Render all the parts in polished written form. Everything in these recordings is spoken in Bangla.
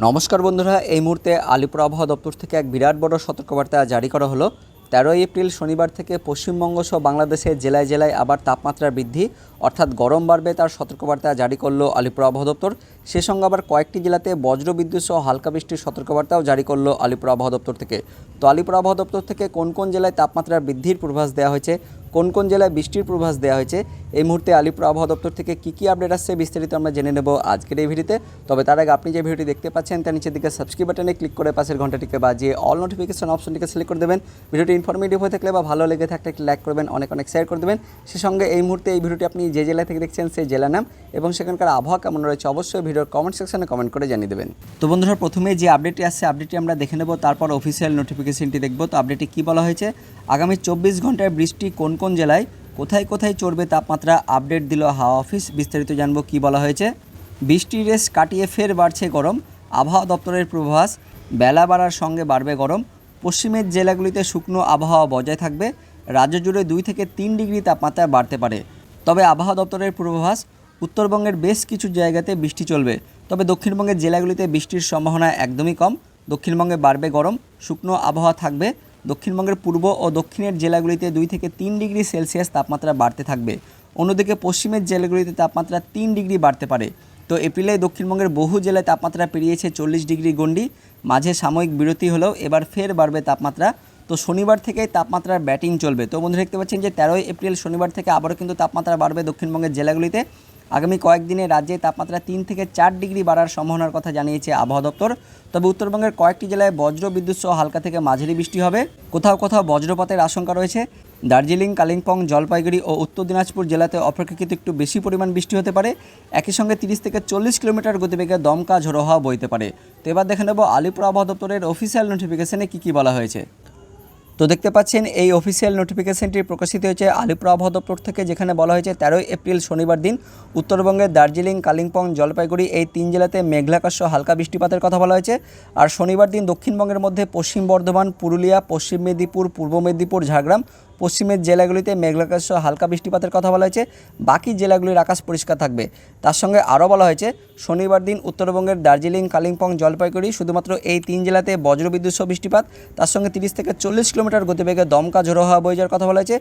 নমস্কার বন্ধুরা, এই মুহূর্তে আলিপুর আবহাওয়া দপ্তর থেকে এক বিরাট বড় সতর্কবার্তা জারি করা হলো। 13 এপ্রিল শনিবার থেকে পশ্চিমবঙ্গ সহ বাংলাদেশের জেলায় জেলায় আবার তাপমাত্রা বৃদ্ধি অর্থাৎ গরম বাড়বে, তার সতর্কবার্তা জারি করলো আলিপুর আবহাওয়া দপ্তর। সে সঙ্গে আবার কয়েকটি জেলাতে বজ্রবিদ্যুৎ সহ হালকা বৃষ্টির সতর্কবার্তাও জারি করলো আলিপুর আবহাওয়া দপ্তর থেকে। তো আলিপুর আবহাওয়া দপ্তর থেকে কোন কোন জেলায় তাপমাত্রা বৃদ্ধির পূর্বাভাস দেওয়া হয়েছে, কোন কোন জেলায় বৃষ্টির পূর্বাভাস দেওয়া হয়েছে, এই মুহূর্তে আলিপুর আবহাওয়া দপ্তর থেকে কী আপডেট আসছে বিস্তারিত আমরা জেনে নেব আজকের এই ভিডিওতে। তবে তার আগে আপনি যে ভিডিওটি দেখতে পাচ্ছেন তার নিচের দিকে সাবস্ক্রাইব বাটনে ক্লিক করে পাশের ঘন্টাটিকে বাজিয়ে অল নোটিফিকেশন অপশনটিকে সিলেক্ট করে দেবেন। ভিডিওটি ইনফরমেটিভ হয়ে থাকলে বা ভালো লেগে থাকলে একটি লাইক করবেন, অনেক শেয়ার করে দেবেন। সে সঙ্গে এই মুহূর্তে এই ভিডিওটি আপনি যে জেলা থেকে দেখছেন সেই জেলা নাম এবং সেখানকার আবহাওয়া কেমন রয়েছে অবশ্যই ভিডিওর কমেন্ট সেকশনে কমেন্ট করে জানিয়ে দেবেন। তো বন্ধুরা, প্রথমে যে আপডেটটি আসছে আপডেটটি আমরা দেখে নেব, তারপর অফিসিয়াল নোটিফিকেশনটি দেখব। তো আপডেটটি কী বলা হয়েছে, আগামী 24 ঘন্টায় বৃষ্টি কোন কোন জেলায়, কোথায় কোথায় চড়বে তাপমাত্রা, আপডেট দিল হাওয়া অফিস। বিস্তারিত জানবো কী বলা হয়েছে। বৃষ্টির রেস কাটিয়ে ফের বাড়ছে গরম, আবহাওয়া দপ্তরের পূর্বাভাস, বেলা বাড়ার সঙ্গে বাড়বে গরম। পশ্চিমের জেলাগুলিতে শুকনো আবহাওয়া বজায় থাকবে, রাজ্য জুড়ে 2 থেকে 3 ডিগ্রি তাপমাত্রা বাড়তে পারে। তবে আবহাওয়া দপ্তরের পূর্বাভাস, উত্তরবঙ্গের বেশ কিছু জায়গাতে বৃষ্টি চলবে, তবে দক্ষিণবঙ্গের জেলাগুলিতে বৃষ্টির সম্ভাবনা একদমই কম। দক্ষিণবঙ্গে বাড়বে গরম, শুকনো আবহাওয়া থাকবে। দক্ষিণবঙ্গের পূর্ব ও দক্ষিণের জেলাগুলিতে 2 থেকে 3 ডিগ্রি সেলসিয়াস তাপমাত্রা বাড়তে থাকবে। অন্যদিকে পশ্চিমের জেলাগুলিতে তাপমাত্রা 3 ডিগ্রি বাড়তে পারে। তো এপ্রিলে দক্ষিণবঙ্গের বহু জেলায় তাপমাত্রা পেরিয়েছে 40 ডিগ্রি গণ্ডি, মাঝে সাময়িক বিরতি হলেও এবার ফের বাড়বে তাপমাত্রা। তো শনিবার থেকেই তাপমাত্রার ব্যাটিং চলবে। তো বন্ধুরা, দেখতে পাচ্ছেন যে 13 এপ্রিল শনিবার থেকে আবারও কিন্তু তাপমাত্রা বাড়বে দক্ষিণবঙ্গের জেলাগুলিতে। আগামী কয়েকদিনে রাজ্যে তাপমাত্রা 3 থেকে 4 ডিগ্রি বাড়ার সম্ভাবনার কথা জানিয়েছে আবহাওয়া দপ্তর। তবে উত্তরবঙ্গের কয়েকটি জেলায় বজ্র বিদ্যুৎ সহ হালকা থেকে মাঝারি বৃষ্টি হবে, কোথাও কোথাও বজ্রপাতের আশঙ্কা রয়েছে। দার্জিলিং, কালিম্পং, জলপাইগুড়ি ও উত্তর দিনাজপুর জেলাতে অপেক্ষাকৃত একটু বেশি পরিমাণ বৃষ্টি হতে পারে। একই সঙ্গে 30 থেকে 40 কিলোমিটার গতিবেগে দমকা ঝোড়ো হাওয়া বইতে পারে। তো এবার দেখে নেব আলিপুর আবহাওয়া দপ্তরের অফিসিয়াল নোটিফিকেশনে কী বলা হয়েছে। তো দেখতে পাচ্ছেন এই অফিসিয়াল নোটিফিকেশনটি প্রকাশিত হয়েছে আলিপুর আবহাওয়া দপ্তর থেকে, যেখানে বলা হয়েছে 13 এপ্রিল শনিবার দিন উত্তরবঙ্গের দার্জিলিং, কালিম্পং, জলপাইগুড়ি এই 3 জেলাতে মেঘলাকাশ সহ হালকা বৃষ্টিপাতের কথা বলা হয়েছে। আর শনিবার দিন দক্ষিণবঙ্গের মধ্যে পশ্চিম বর্ধমান, পুরুলিয়া, পশ্চিম মেদিনীপুর, পূর্ব মেদিনীপুর, ঝাড়গ্রাম পশ্চিমের জেলাগুলিতে মেঘলাকাশ সহ হালকা বৃষ্টিপাতের কথা বলা হয়েছে। বাকি জেলাগুলির আকাশ পরিষ্কার থাকবে। তার সঙ্গে আরও বলা হয়েছে শনিবার দিন উত্তরবঙ্গের দার্জিলিং, কালিম্পং, জলপাইগুড়ি শুধুমাত্র এই 3 জেলাতে বজ্রবিদ্যুৎ সহ বৃষ্টিপাত, তার সঙ্গে 30 থেকে 40 কিলোমিটার গতিবেগে দমকা ঝোড়ো হাওয়া বয়ে যাওয়ার কথা বলা হয়েছে।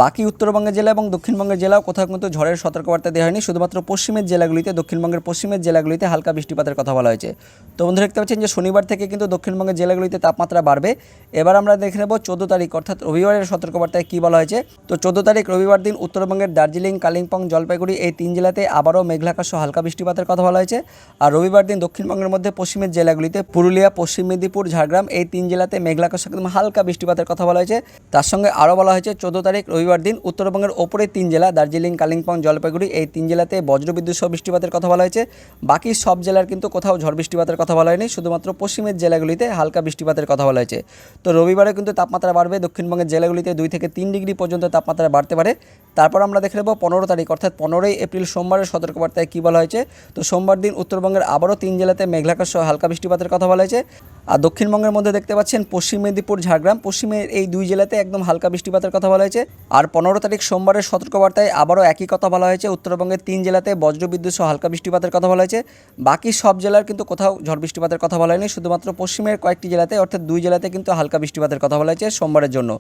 বাকি উত্তরবঙ্গের জেলা এবং দক্ষিণবঙ্গের জেলাও কোথাও কিন্তু ঝড়ের সতর্কবার্তা দেওয়া হয়নি, শুধুমাত্র পশ্চিমের জেলাগুলিতে, দক্ষিণবঙ্গের পশ্চিমের জেলাগুলিতে হালকা বৃষ্টিপাতের কথা বলা হয়েছে। তো বন্ধুরা, দেখতে পাচ্ছেন যে শনিবার থেকে কিন্তু দক্ষিণবঙ্গের জেলাগুলিতে তাপমাত্রা বাড়বে। এবার আমরা দেখে নেব 14 তারিখ অর্থাৎ রবিবারের সতর্কবার্তায় কী বলা হয়েছে। তো 14 তারিখ রবিবার দিন উত্তরবঙ্গের দার্জিলিং, কালিম্পং, জলপাইগুড়ি এই 3 জেলাতে আবারও মেঘলাকাশ সহ হালকা বৃষ্টিপাতের কথা বলা হয়েছে। আর রবিবার দিন দক্ষিণবঙ্গের মধ্যে পশ্চিমের জেলাগুলিতে পুরুলিয়া, পশ্চিম মেদিনীপুর, ঝাড়গ্রাম এই 3 জেলাতে মেঘলাকাশ একদম হালকা বৃষ্টিপাতের কথা বলা হয়েছে। তার সঙ্গে আরও বলা হয়েছে 14 তারিখ রবিবার দিন উত্তরবঙ্গের ওপরের 3 জেলা দার্জিলিং, কালিম্পং, জলপাইগুড়ি এই 3 জেলাতে বজ্রবিদ্যুৎ সহ বৃষ্টিপাতের কথা বলা হয়েছে। বাকি সব জেলার কিন্তু কোথাও ঝড় বৃষ্টিপাতের কথা বলা হয়নি, শুধুমাত্র পশ্চিমের জেলাগুলিতে হালকা বৃষ্টিপাতের কথা বলা হয়েছে। তো রবিবারে কিন্তু তাপমাত্রা বাড়বে, দক্ষিণবঙ্গের জেলাগুলিতে 2 থেকে 3 ডিগ্রি পর্যন্ত তাপমাত্রা বাড়তে পারে। তারপর আমরা দেখে নেব 15 তারিখ অর্থাৎ 15 এপ্রিল সোমবারের সতর্কবার্তায় কী বলা হয়েছে। তো সোমবার দিন উত্তরবঙ্গের আবারও 3 জেলাতে মেঘলাকাশ সহ হালকা বৃষ্টিপাতের কথা বলা হয়েছে। আর দক্ষিণবঙ্গের মধ্যে দেখতে পাচ্ছেন পশ্চিম মেদিনীপুর, ঝাড়গ্রাম পশ্চিমের এই 2 জেলাতে একদম হালকা বৃষ্টিপাতের কথা বলা হয়েছে। আর 15 তারিখ সোমবারের সতর্কবার্তায় আবারও একই কথা বলা হয়েছে, উত্তরবঙ্গের 3 জেলাতে বজ্রবিদ্যুৎ সহ হালকা বৃষ্টিপাতের কথা বলা হয়েছে। বাকি সব জেলার কিন্তু কোথাও ঝড় বৃষ্টিপাতের কথা বলা হয়নি, শুধুমাত্র পশ্চিমের কয়েকটি জেলাতে অর্থাৎ 2 জেলাতে কিন্তু হালকা বৃষ্টিপাতের কথা বলা হয়েছে সোমবারের জন্য।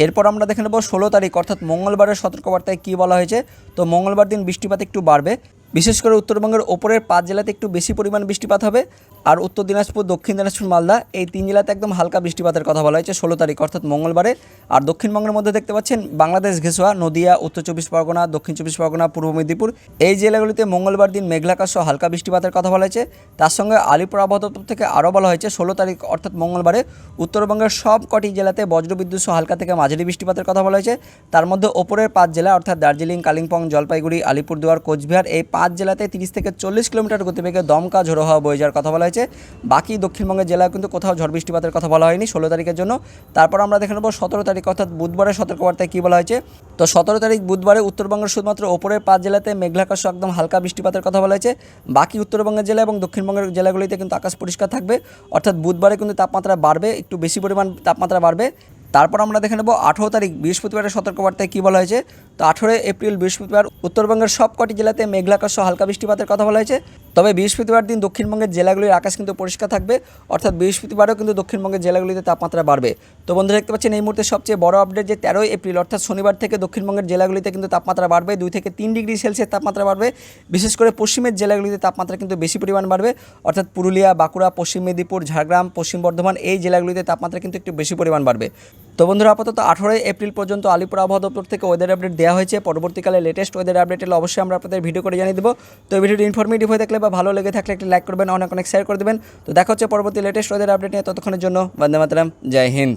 এরপর আমরা দেখে নেব 16 তারিখ অর্থাৎ মঙ্গলবারের সতর্কবার্তায় কী বলা হয়েছে। তো মঙ্গলবার দিন বৃষ্টিপাত একটু বাড়বে, বিশেষ করে উত্তরবঙ্গের ওপরের 5 জেলাতে একটু বেশি পরিমাণ বৃষ্টিপাত হবে। আর উত্তর দিনাজপুর, দক্ষিণ দিনাজপুর, মালদা এই 3 জেলাতে একদম হালকা বৃষ্টিপাতের কথা বলা হয়েছে 16 তারিখ অর্থাৎ মঙ্গলবারে। আর দক্ষিণবঙ্গের মধ্যে দেখতে পাচ্ছেন বাংলাদেশ ঘেঁষোয়া, নদিয়া, উত্তর 24 পরগনা, দক্ষিণ 24 পরগনা, পূর্ব মেদিনীপুর এই জেলাগুলিতে মঙ্গলবার দিন মেঘলাকাশ সহ হালকা বৃষ্টিপাতের কথা বলা হয়েছে। তার সঙ্গে আলিপুর আবহাওয়া দপ্তর থেকে আরও বলা হয়েছে 16 তারিখ অর্থাৎ মঙ্গলবারে উত্তরবঙ্গের সব কটি জেলাতে বজ্রবিদ্যুৎ সহ হালকা থেকে মাঝারি বৃষ্টিপাতের কথা বলা হয়েছে। তার মধ্যে ওপরের 5 জেলা অর্থাৎ দার্জিলিং, কালিম্পং, জলপাইগুড়ি, আলিপুরদুয়ার, কোচবিহার এই 5 জেলাতে 30 থেকে 40 কিলোমিটার গতিবেগে দমকা ঝোড়ো হাওয়া বয়ে যাওয়ার কথা বলা হয়েছে। বাকি দক্ষিণবঙ্গের জেলায় কিন্তু কোথাও ঝড় বৃষ্টিপাতের কথা বলা হয়নি 16 তারিখের জন্য। তারপর আমরা দেখে নেব 17 তারিখ অর্থাৎ বুধবারের সতর্কবার্তায় কী বলা হয়েছে। তো 17 তারিখ বুধবারে উত্তরবঙ্গের শুধুমাত্র ওপরের 5 জেলাতে মেঘলাকাশ একদম হালকা বৃষ্টিপাতের কথা বলা হয়েছে। বাকি উত্তরবঙ্গের জেলা এবং দক্ষিণবঙ্গের জেলাগুলিতে কিন্তু আকাশ পরিষ্কার থাকবে, অর্থাৎ বুধবারে কিন্তু তাপমাত্রা বাড়বে, একটু বেশি পরিমাণ তাপমাত্রা বাড়বে। তারপর আমরা দেখে নেব 18 তারিখ বৃহস্পতিবারের সতর্কবার্তায় কী বলা হয়েছে। তো 18 এপ্রিল বৃহস্পতিবার উত্তরবঙ্গের সবকটি জেলাতে মেঘলা সহ হালকা বৃষ্টিপাতের কথা বলা হয়েছে। তবে বৃহস্পতিবার দিন দক্ষিণবঙ্গের জেলাগুলির আকাশ কিন্তু পরিষ্কার থাকবে, অর্থাৎ বৃহস্পতিবারও কিন্তু দক্ষিণবঙ্গের জেলাগুলিতে তাপমাত্রা বাড়বে। তো বন্ধুরা দেখতে পাচ্ছেন এই মুহূর্তে সবচেয়ে বড় আপডেট যে 13 এপ্রিল অর্থাৎ শনিবার থেকে দক্ষিণবঙ্গের জেলাগুলিতে কিন্তু তাপমাত্রা বাড়বে 2 থেকে 3 ডিগ্রি সেলসিয়াস তাপমাত্রা বাড়বে। বিশেষ করে পশ্চিমের জেলাগুলিতে তাপমাত্রা কিন্তু বেশি পরিমাণ বাড়বে, অর্থাৎ পুরুলিয়া, বাঁকুড়া, পশ্চিম মেদিনীপুর, ঝাড়গ্রাম, পশ্চিম বর্ধমান এই জেলাগুলিতে তাপমাত্রা কিন্তু একটু বেশি পরিমাণ বাড়বে। তো বন্ধুরা আপাতত 18 এপ্রিল পর্যন্ত আলিপুর আবহাওয়া দপ্তর থেকে ওয়েদার আপডেট দেওয়া হয়েছে। পরবর্তীকালে লেটেস্ট ওয়েদার আপডেট এলে অবশ্যই আমরা আপনাদের ভিডিও করে জানিয়ে দেবো। তো এই ভিডিওটি ইনফরমেটিভ হয়ে থাকলে বা ভালো লেগে থাকলে একটি লাইক করবেন, অনেক শেয়ার করে দেবেন। তো দেখা হচ্ছে পরবর্তী লেটেস্ট ওয়েদার আপডেট নিয়ে, ততক্ষণের জন্য বন্দে মাতরম, জয় হিন্দ।